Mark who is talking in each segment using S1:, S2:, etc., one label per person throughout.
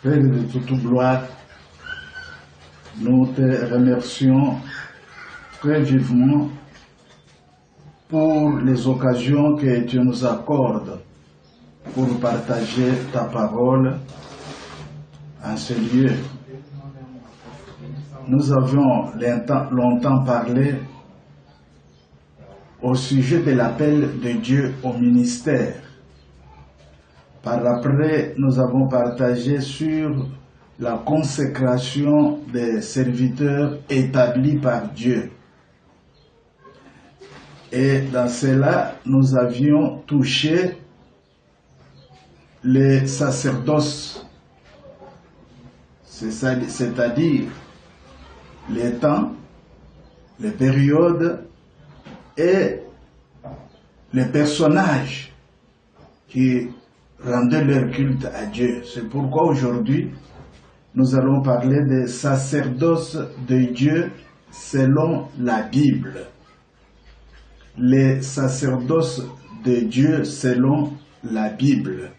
S1: Père de toute gloire, nous te remercions très vivement pour les occasions que tu nous accordes pour partager ta parole en ce lieu. Nous avions longtemps parlé au sujet de l'appel de Dieu au ministère. Par après, nous avons partagé sur la consécration des serviteurs établis par Dieu. Et dans cela, nous avions touché les sacerdoces, c'est-à-dire les temps, les périodes et les personnages qui rendaient leur culte à Dieu. C'est pourquoi aujourd'hui, nous allons parler des sacerdoces de Dieu selon la Bible. Les sacerdoces de Dieu selon la Bible.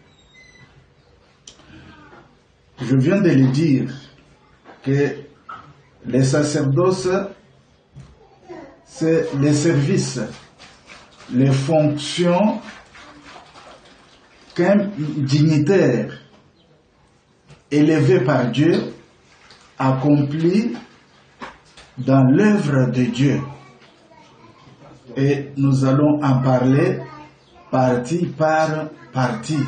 S1: Je viens de le dire que les sacerdoces, c'est les services, les fonctions qu'un dignitaire élevé par Dieu accomplit dans l'œuvre de Dieu. Et nous allons en parler partie par partie.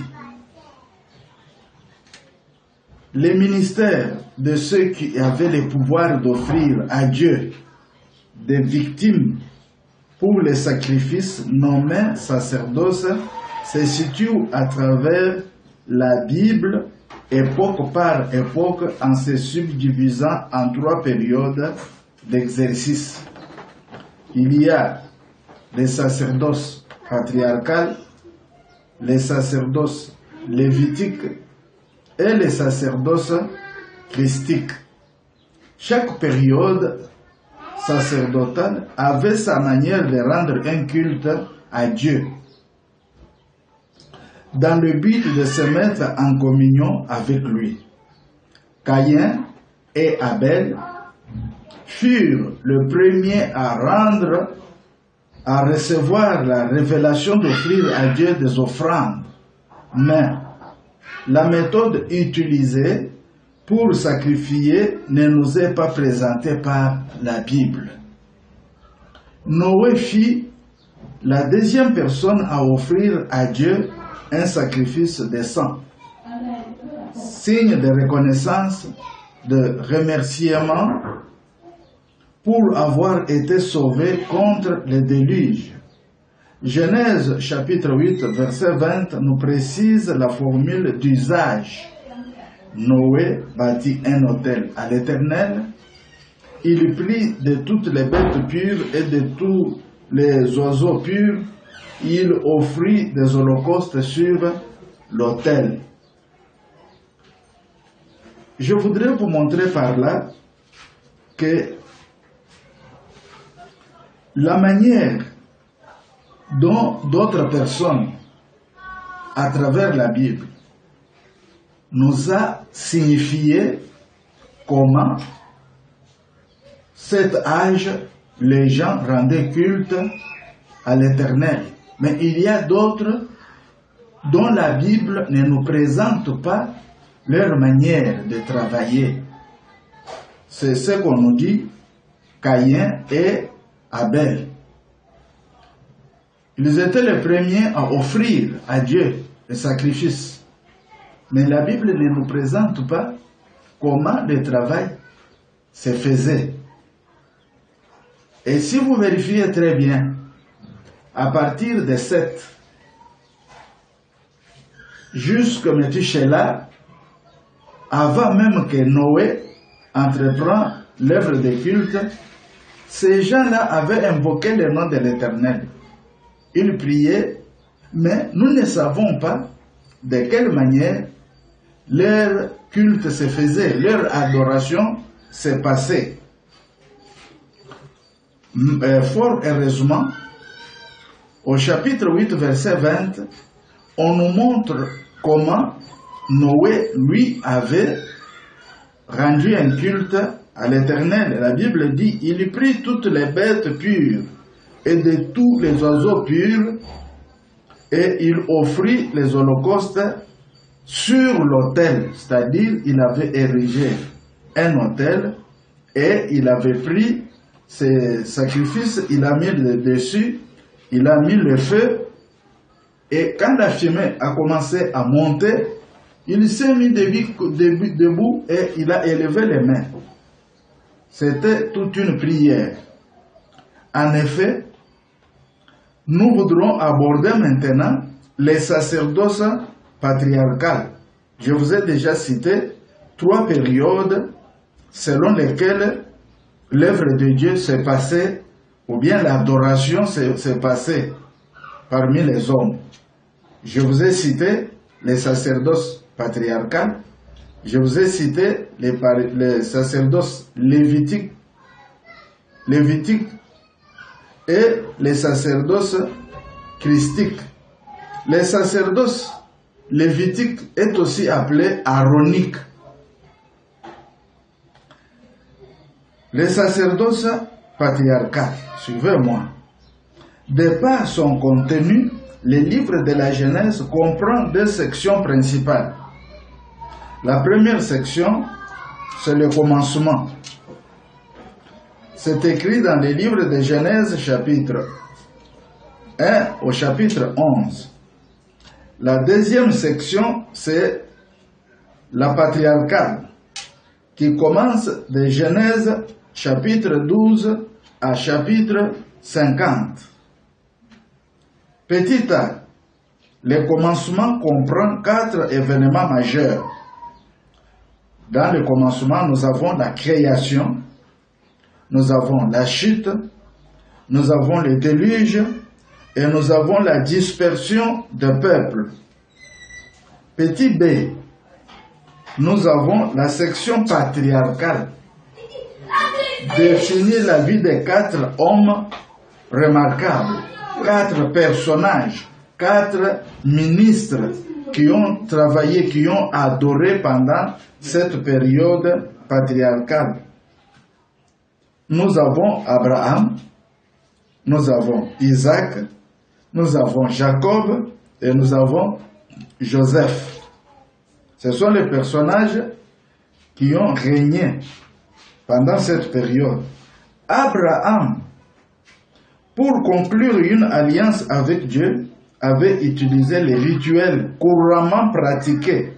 S1: Les ministères de ceux qui avaient le pouvoir d'offrir à Dieu des victimes pour les sacrifices nommés sacerdoces se situent à travers la Bible, époque par époque, en se subdivisant en 3 périodes d'exercice. Il y a les sacerdoces patriarcales, les sacerdoces lévitiques et les sacerdoces christiques. Chaque période sacerdotale avait sa manière de rendre un culte à Dieu, dans le but de se mettre en communion avec lui. Caïn et Abel furent le premier à recevoir la révélation d'offrir à Dieu des offrandes. Mais la méthode utilisée pour sacrifier ne nous est pas présentée par la Bible. Noé fut la 2e personne à offrir à Dieu un sacrifice de sang, signe de reconnaissance, de remerciement pour avoir été sauvé contre le déluge. Genèse chapitre 8, verset 20 nous précise la formule d'usage. Noé bâtit un autel à l'Éternel. Il prit de toutes les bêtes pures et de tous les oiseaux purs. Il offrit des holocaustes sur l'autel. Je voudrais vous montrer par là que la manière dont d'autres personnes, à travers la Bible, nous a signifié comment cet âge, les gens rendaient culte à l'Éternel. Mais il y a d'autres dont la Bible ne nous présente pas leur manière de travailler. C'est ce qu'on nous dit, Caïn et Abel. Ils étaient les premiers à offrir à Dieu le sacrifice. Mais la Bible ne nous présente pas comment le travail se faisait. Et si vous vérifiez très bien, à partir de 7 jusqu'à Métusélah, avant même que Noé entreprend l'œuvre de culte, ces gens-là avaient invoqué le nom de l'Éternel. Ils priaient, mais nous ne savons pas de quelle manière leur culte se faisait, leur adoration se passait. Fort heureusement, au chapitre 8, verset 20, on nous montre comment Noé, lui, avait rendu un culte à l'Éternel. La Bible dit, il prit toutes les bêtes pures et de tous les oiseaux purs, et il offrit les holocaustes sur l'autel, c'est-à-dire il avait érigé un autel et il avait pris ses sacrifices, il a mis dessus, il a mis le feu, et quand la fumée a commencé à monter, il s'est mis debout et il a élevé les mains. C'était toute une prière. En effet, nous voudrons aborder maintenant les sacerdoces patriarcales. Je vous ai déjà cité 3 périodes selon lesquelles l'œuvre de Dieu s'est passée, ou bien l'adoration s'est passée parmi les hommes. Je vous ai cité les sacerdoces patriarcales, je vous ai cité les sacerdoces lévitiques et les sacerdoces christiques. Les sacerdoces lévitiques est aussi appelé aaronique. Les sacerdoces patriarcales, suivez-moi. De par son contenu, le livre de la Genèse comprend 2 sections principales. La première section, c'est le commencement. C'est écrit dans le livre de Genèse chapitre 1 au chapitre 11. La deuxième section, c'est la patriarcale, qui commence de Genèse chapitre 12 à chapitre 50. Petit a, le commencement comprend 4 événements majeurs. Dans le commencement, nous avons la création, nous avons la chute, nous avons le déluge et nous avons la dispersion des peuples. Petit b, nous avons la section patriarcale, définit la vie des 4 hommes remarquables, 4 personnages, 4 ministres qui ont travaillé, qui ont adoré pendant cette période patriarcale. Nous avons Abraham, nous avons Isaac, nous avons Jacob et nous avons Joseph. Ce sont les personnages qui ont régné pendant cette période. Abraham, pour conclure une alliance avec Dieu, avait utilisé les rituels couramment pratiqués.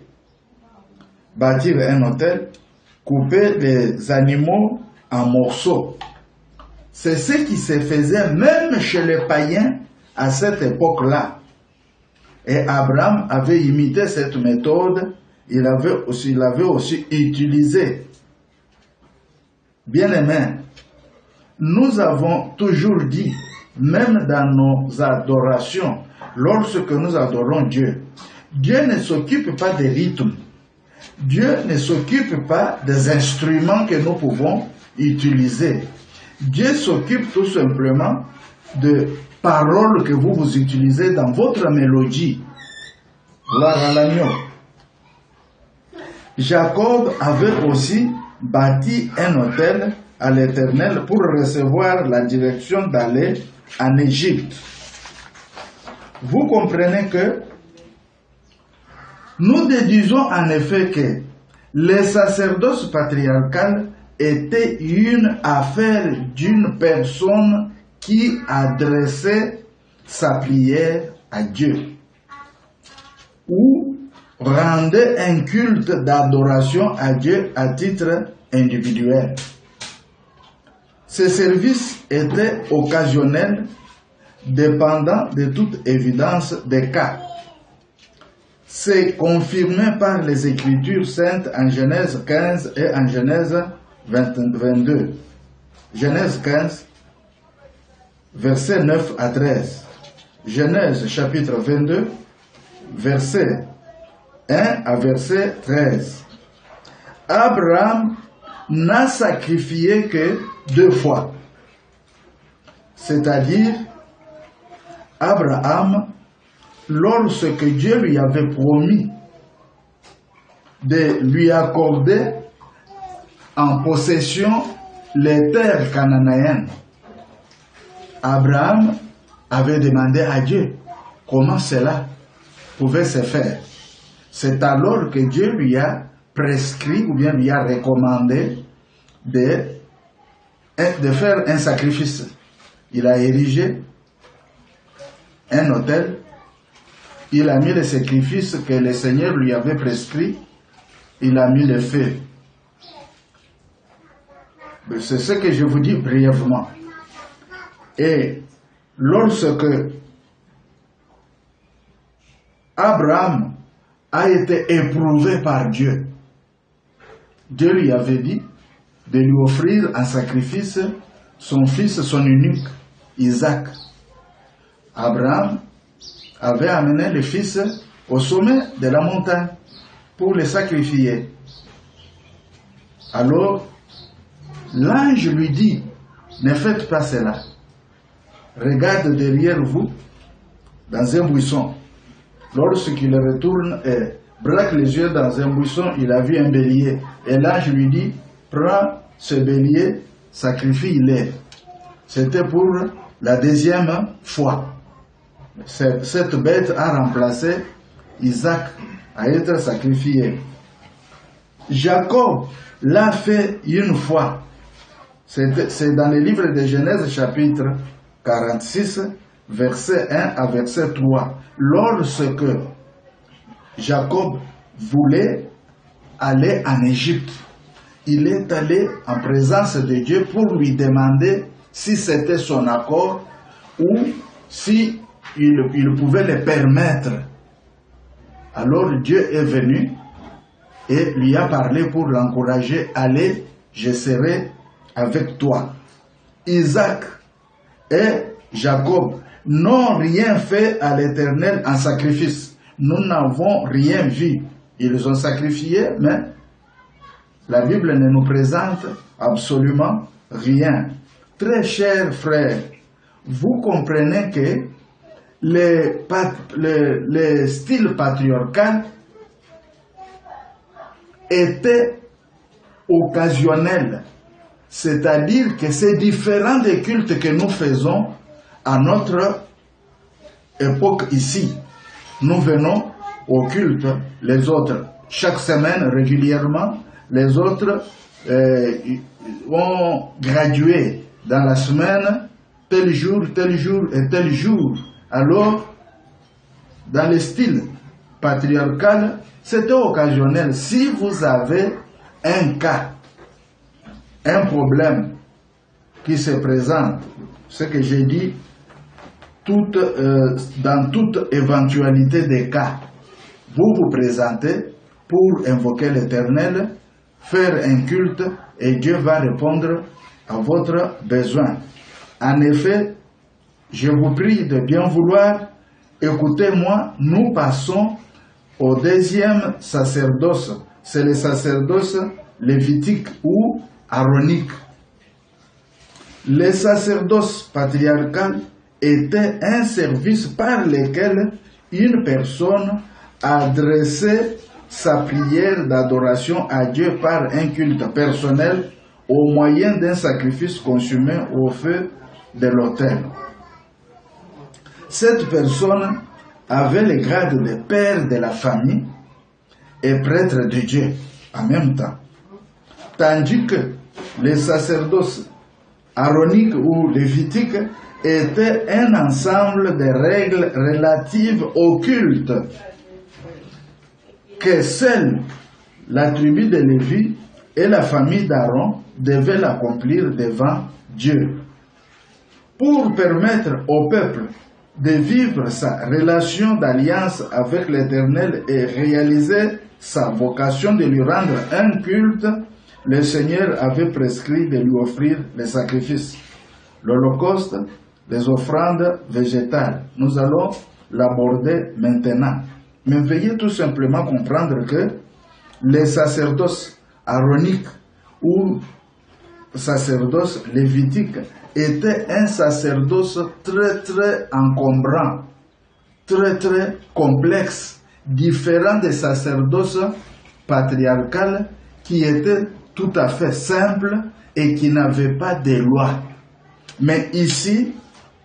S1: Bâtir un autel, couper les animaux en morceaux. C'est ce qui se faisait même chez les païens à cette époque-là. Et Abraham avait imité cette méthode, il l'avait aussi utilisé. Bien-aimés, nous avons toujours dit, même dans nos adorations, lorsque nous adorons Dieu, Dieu ne s'occupe pas des rythmes. Dieu ne s'occupe pas des instruments que nous pouvons utiliser. Dieu s'occupe tout simplement de paroles que vous utilisez dans votre mélodie. Gloire à l'agneau. Jacob avait aussi bâti un autel à l'Éternel pour recevoir la direction d'aller en Égypte. Vous comprenez que nous déduisons en effet que les sacerdoces patriarcales étaient une affaire d'une personne qui adressait sa prière à Dieu ou rendait un culte d'adoration à Dieu à titre individuel. Ces services étaient occasionnels, dépendant de toute évidence des cas. C'est confirmé par les Écritures saintes en Genèse 15 et en Genèse 22. Genèse 15, versets 9 à 13. Genèse chapitre 22, verset 1 à verset 13. Abraham n'a sacrifié que 2 fois. C'est-à-dire, Abraham, lorsque Dieu lui avait promis de lui accorder en possession les terres cananéennes. Abraham avait demandé à Dieu comment cela pouvait se faire. C'est alors que Dieu lui a prescrit ou bien lui a recommandé de faire un sacrifice. Il a érigé un autel, il a mis les sacrifices que le Seigneur lui avait prescrits, il a mis le feu. C'est ce que je vous dis brièvement. Et lorsque Abraham a été éprouvé par Dieu, Dieu lui avait dit de lui offrir en sacrifice son fils, son unique, Isaac. Abraham avait amené le fils au sommet de la montagne pour le sacrifier. Alors, l'ange lui dit, ne faites pas cela. Regarde derrière vous, dans un buisson. Lorsqu'il retourne et braque les yeux dans un buisson, il a vu un bélier. Et l'ange lui dit, prends ce bélier, sacrifie-le. C'était pour la deuxième fois. Cette bête a remplacé Isaac à être sacrifié. Jacob l'a fait une fois. C'est dans le livre de Genèse chapitre 46, verset 1 à verset 3. Lorsque Jacob voulait aller en Égypte, il est allé en présence de Dieu pour lui demander si c'était son accord ou si il pouvait le permettre. Alors Dieu est venu et lui a parlé pour l'encourager. Allez, je serai avec toi. Isaac et Jacob n'ont rien fait à l'Éternel en sacrifice. Nous n'avons rien vu. Ils ont sacrifié, mais la Bible ne nous présente absolument rien. Très chers frères, vous comprenez que le style patriarcal était occasionnel. C'est-à-dire que c'est différent des cultes que nous faisons à notre époque ici. Nous venons au culte, les autres, chaque semaine régulièrement, les autres ont gradué dans la semaine, tel jour et tel jour. Alors, dans le style patriarcal, c'était occasionnel. Si vous avez un cas, un problème qui se présente, ce que j'ai dit, dans toute éventualité des cas, vous vous présentez pour invoquer l'Éternel, faire un culte et Dieu va répondre à votre besoin. En effet, je vous prie de bien vouloir, écoutez-moi, nous passons au deuxième sacerdoce. C'est le sacerdoce lévitique ou aaronique. Le sacerdoce patriarcal était un service par lequel une personne adressait sa prière d'adoration à Dieu par un culte personnel au moyen d'un sacrifice consumé au feu de l'autel. Cette personne avait le grade de père de la famille et prêtre de Dieu en même temps. Tandis que le sacerdoce aaronique ou lévitique était un ensemble de règles relatives au culte que seule la tribu de Lévi et la famille d'Aaron devaient l'accomplir devant Dieu. Pour permettre au peuple de vivre sa relation d'alliance avec l'Éternel et réaliser sa vocation de lui rendre un culte, le Seigneur avait prescrit de lui offrir les sacrifices, l'holocauste, les offrandes végétales. Nous allons l'aborder maintenant. Mais veuillez tout simplement comprendre que les sacerdoces aaroniques ou sacerdoce lévitique était un sacerdoce très encombrant, très complexe, différent des sacerdoces patriarcales qui étaient tout à fait simple et qui n'avait pas de loi. Mais ici,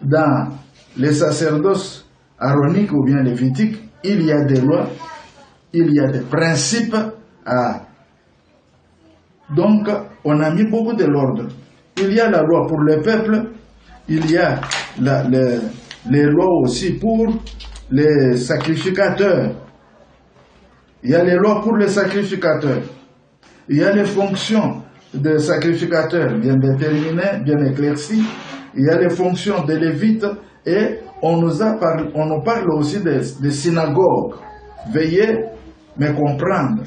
S1: dans les sacerdoces aaroniques ou bien lévitiques, il y a des lois, il y a des principes à... Donc, on a mis beaucoup de l'ordre. Il y a la loi pour le peuple, il y a les lois aussi pour les sacrificateurs. Il y a les lois pour les sacrificateurs. Il y a les fonctions des sacrificateurs bien déterminées, bien éclaircies. Il y a les fonctions des lévites et on nous parle aussi des synagogues. Veuillez me comprendre.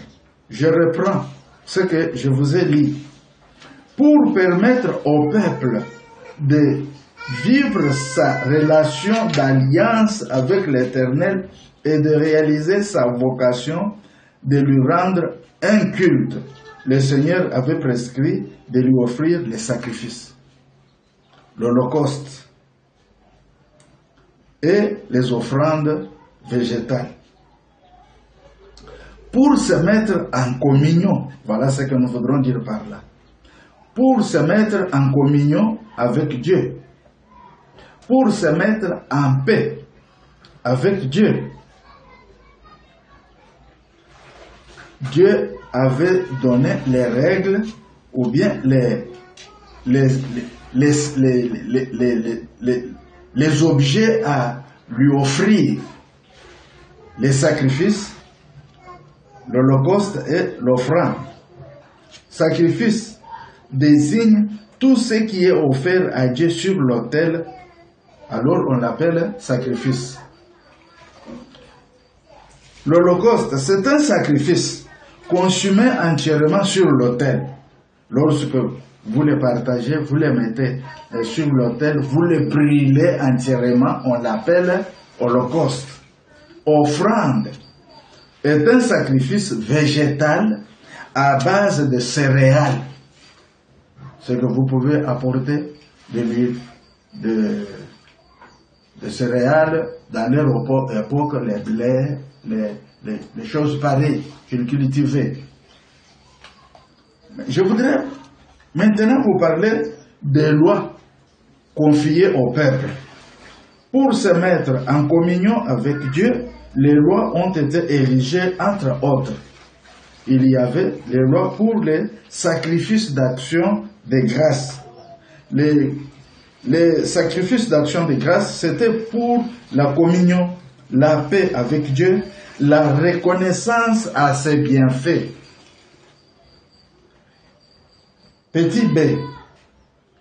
S1: Je reprends ce que je vous ai dit. Pour permettre au peuple de vivre sa relation d'alliance avec l'Éternel et de réaliser sa vocation de lui rendre un culte, le Seigneur avait prescrit de lui offrir les sacrifices, l'Holocauste et les offrandes végétales. Pour se mettre en communion, voilà ce que nous voudrons dire par là, pour se mettre en communion avec Dieu, pour se mettre en paix avec Dieu. Dieu avait donné les règles ou bien les objets à lui offrir, les sacrifices, l'Holocauste et l'offrande. Sacrifice désigne tout ce qui est offert à Dieu sur l'autel, alors on l'appelle sacrifice. L'Holocauste, c'est un sacrifice consumé entièrement sur l'autel. Lorsque vous les partagez, vous les mettez sur l'autel, vous les brûlez entièrement, on l'appelle Holocauste. Offrande est un sacrifice végétal à base de céréales. Ce que vous pouvez apporter de l'huile, de céréales, dans leur époque, les blés, les choses pareilles qu'ils cultivaient. Je voudrais maintenant vous parler des lois confiées au peuple. Pour se mettre en communion avec Dieu, les lois ont été érigées entre autres. Il y avait les lois pour les sacrifices d'action de grâce. Les sacrifices d'action de grâce, c'était pour la communion, la paix avec Dieu, la reconnaissance à ses bienfaits. Petit b.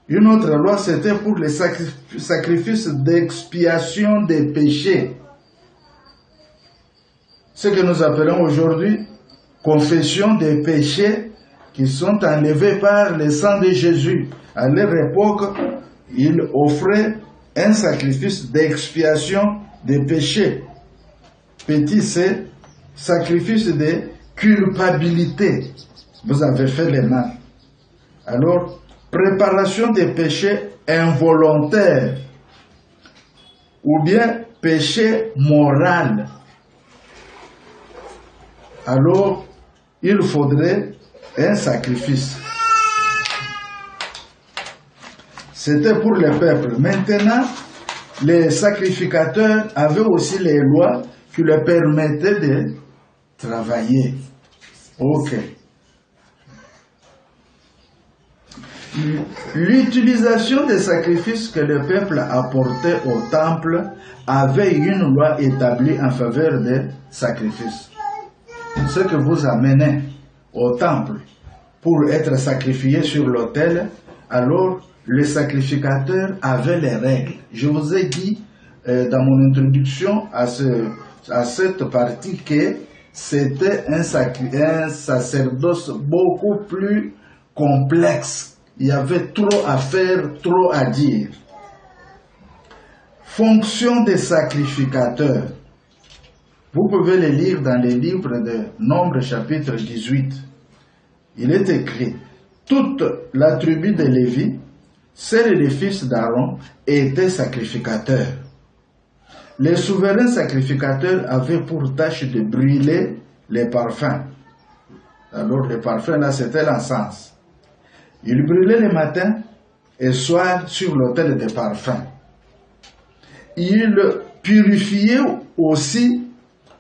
S1: Une autre loi, c'était pour les sacrifices d'expiation des péchés. Ce que nous appelons aujourd'hui confession des péchés qui sont enlevés par le sang de Jésus. À leur époque, ils offraient un sacrifice d'expiation des péchés. Petit c, sacrifice de culpabilité. Vous avez fait le mal. Alors, préparation des péchés involontaires ou bien péché moral. Alors, il faudrait un sacrifice. C'était pour le peuple. Maintenant, les sacrificateurs avaient aussi les lois qui leur permettaient de travailler. Ok. L'utilisation des sacrifices que le peuple apportait au temple avait une loi établie en faveur des sacrifices. Ce que vous amenez au temple pour être sacrifié sur l'autel, alors le sacrificateur avait les règles. Je vous ai dit dans mon introduction à cette partie que c'était un sacerdoce beaucoup plus complexe. Il y avait trop à faire, trop à dire. Fonction des sacrificateurs. Vous pouvez les lire dans les livres de Nombre chapitre 18. Il est écrit, toute la tribu de Lévi, celles les fils d'Aaron, étaient sacrificateurs. Les souverains sacrificateurs avaient pour tâche de brûler les parfums. Alors le parfum là, c'était l'encens. Il brûlait le matin et soir sur l'autel des parfums. Il purifiait aussi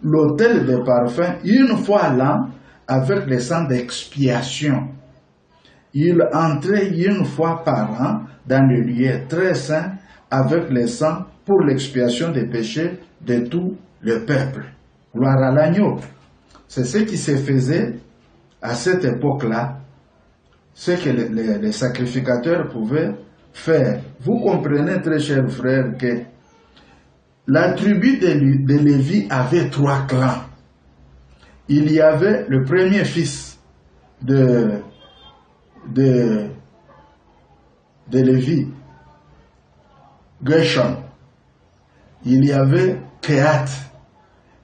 S1: l'autel des parfums une fois l'an avec le sang d'expiation. Il entrait une fois par an dans le lieu très saint avec le sang pour l'expiation des péchés de tout le peuple. Gloire à l'agneau. C'est ce qui se faisait à cette époque-là, ce que les sacrificateurs pouvaient faire. Vous comprenez, très chers frères, que la tribu de Lévi avait 3 clans. Il y avait le premier fils de Lévi, Gershon. Il y avait Kehat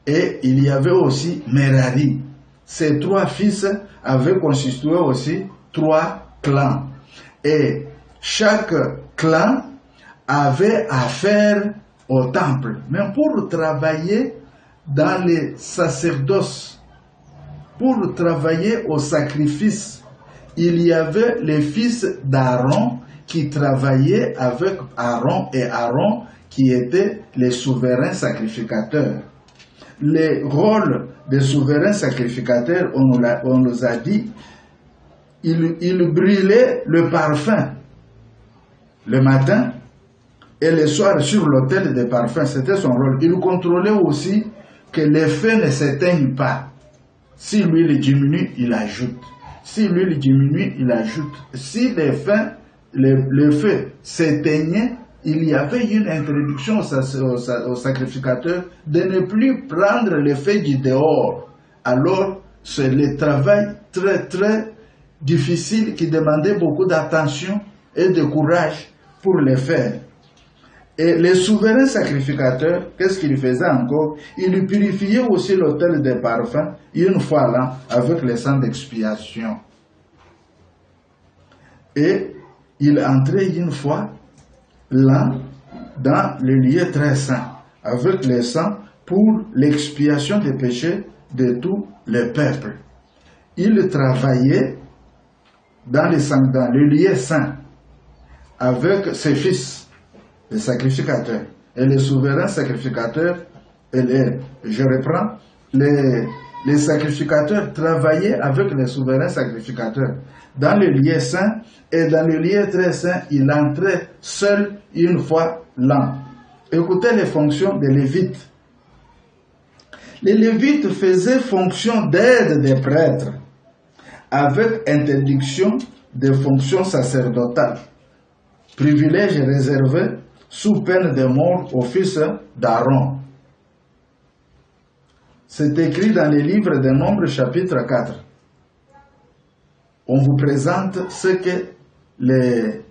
S1: et il y avait aussi Merari. Ces 3 fils avaient constitué aussi 3 clans. Et chaque clan avait affaire au temple. Mais pour travailler dans les sacerdoces, pour travailler au sacrifice, il y avait les fils d'Aaron qui travaillaient avec Aaron et Aaron qui étaient les souverains sacrificateurs. Le rôle des souverains sacrificateurs, on nous a dit, il brûlait le parfum le matin et le soir sur l'autel des parfums. C'était son rôle. Il contrôlait aussi que les feux ne s'éteignent pas. Si l'huile diminue, il ajoute. Si l'huile diminue, il ajoute. Si les feux s'éteignaient, il y avait une introduction au sacrificateur de ne plus prendre les feux du dehors. Alors, c'est le travail très très difficile qui demandait beaucoup d'attention et de courage pour le faire. Et les souverains sacrificateurs, qu'est-ce qu'ils faisaient encore? Ils purifiaient aussi l'autel des parfums une fois là avec le sang d'expiation. Et ils entraient une fois là dans le lieu très saint avec le sang pour l'expiation des péchés de tout le peuple. Ils travaillaient dans le lieu saint avec ses fils, les sacrificateurs, et les souverains sacrificateurs, je reprends, les sacrificateurs travaillaient avec les souverains sacrificateurs dans le lieu saint, et dans le lieu très saint, il entrait seul une fois l'an. Écoutez les fonctions des Lévites. Les Lévites faisaient fonction d'aide des prêtres, avec interdiction des fonctions sacerdotales, privilège réservé sous peine de mort au fils d'Aaron. C'est écrit dans les livres des Nombres, chapitre 4. On vous présente ce que les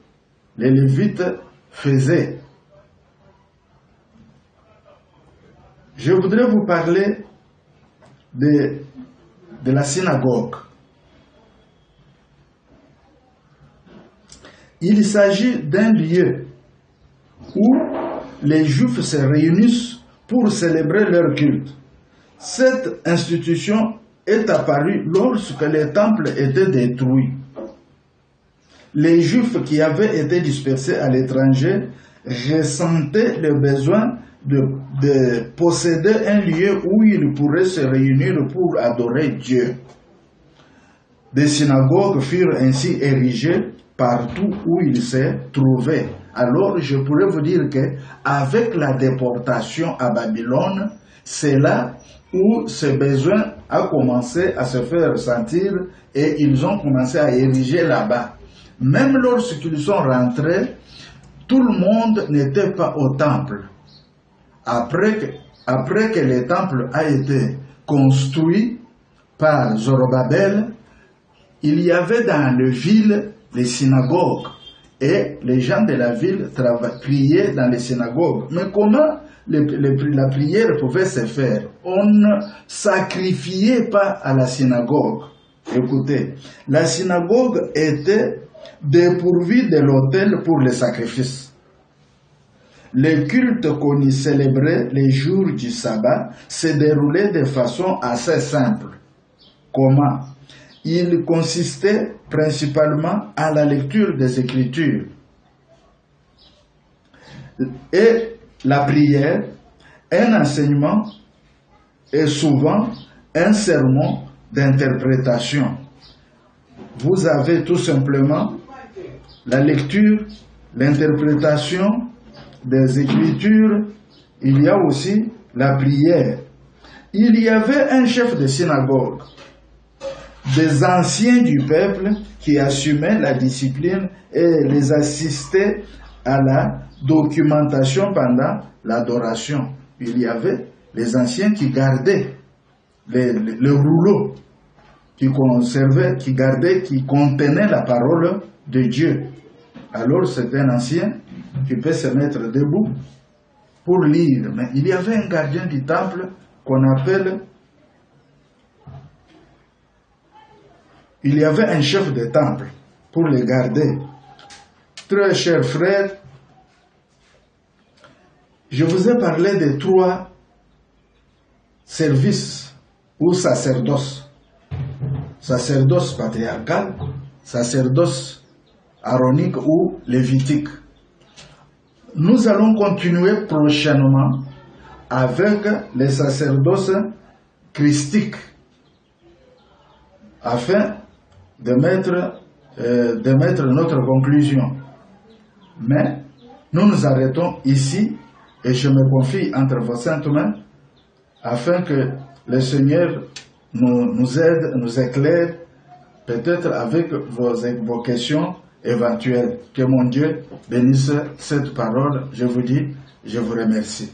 S1: Lévites faisaient. Je voudrais vous parler de la synagogue. Il s'agit d'un lieu où les Juifs se réunissent pour célébrer leur culte. Cette institution est apparue lorsque les temples étaient détruits. Les Juifs qui avaient été dispersés à l'étranger ressentaient le besoin de posséder un lieu où ils pourraient se réunir pour adorer Dieu. Des synagogues furent ainsi érigées partout où ils se trouvaient. Alors je pourrais vous dire que avec la déportation à Babylone, c'est là où ce besoin a commencé à se faire ressentir et ils ont commencé à ériger là-bas. Même lorsqu'ils sont rentrés, tout le monde n'était pas au temple. Après que le temple a été construit par Zorobabel, il y avait dans la ville les synagogues et les gens de la ville priaient dans les synagogues. Mais comment la prière pouvait se faire? On ne sacrifiait pas à la synagogue. Écoutez, la synagogue était dépourvue de l'autel pour les sacrifices. Le culte qu'on y célébrait les jours du sabbat se déroulait de façon assez simple. Comment? il consistait principalement à la lecture des Écritures. Et la prière, un enseignement et souvent un sermon d'interprétation. Vous avez tout simplement la lecture, l'interprétation des Écritures, il y a aussi la prière. Il y avait un chef de synagogue, des anciens du peuple qui assumaient la discipline et les assistaient à la documentation pendant l'adoration. Il y avait les anciens qui gardaient le rouleau, qui conservaient, qui gardaient, qui contenaient la parole de Dieu. Alors c'est un ancien qui peut se mettre debout pour lire. Mais il y avait un gardien du temple qu'on appelle... Il y avait un chef de temple pour les garder. Très chers frères, je vous ai parlé de 3 services ou sacerdoces. Sacerdoce patriarcal, sacerdoce aaronique ou lévitique. Nous allons continuer prochainement avec les sacerdoces christiques afin de mettre notre conclusion. Mais nous nous arrêtons ici et je me confie entre vos saintes mains afin que le Seigneur nous aide, nous éclaire, peut-être avec vos questions éventuelles. Que mon Dieu bénisse cette parole. Je vous dis, je vous remercie.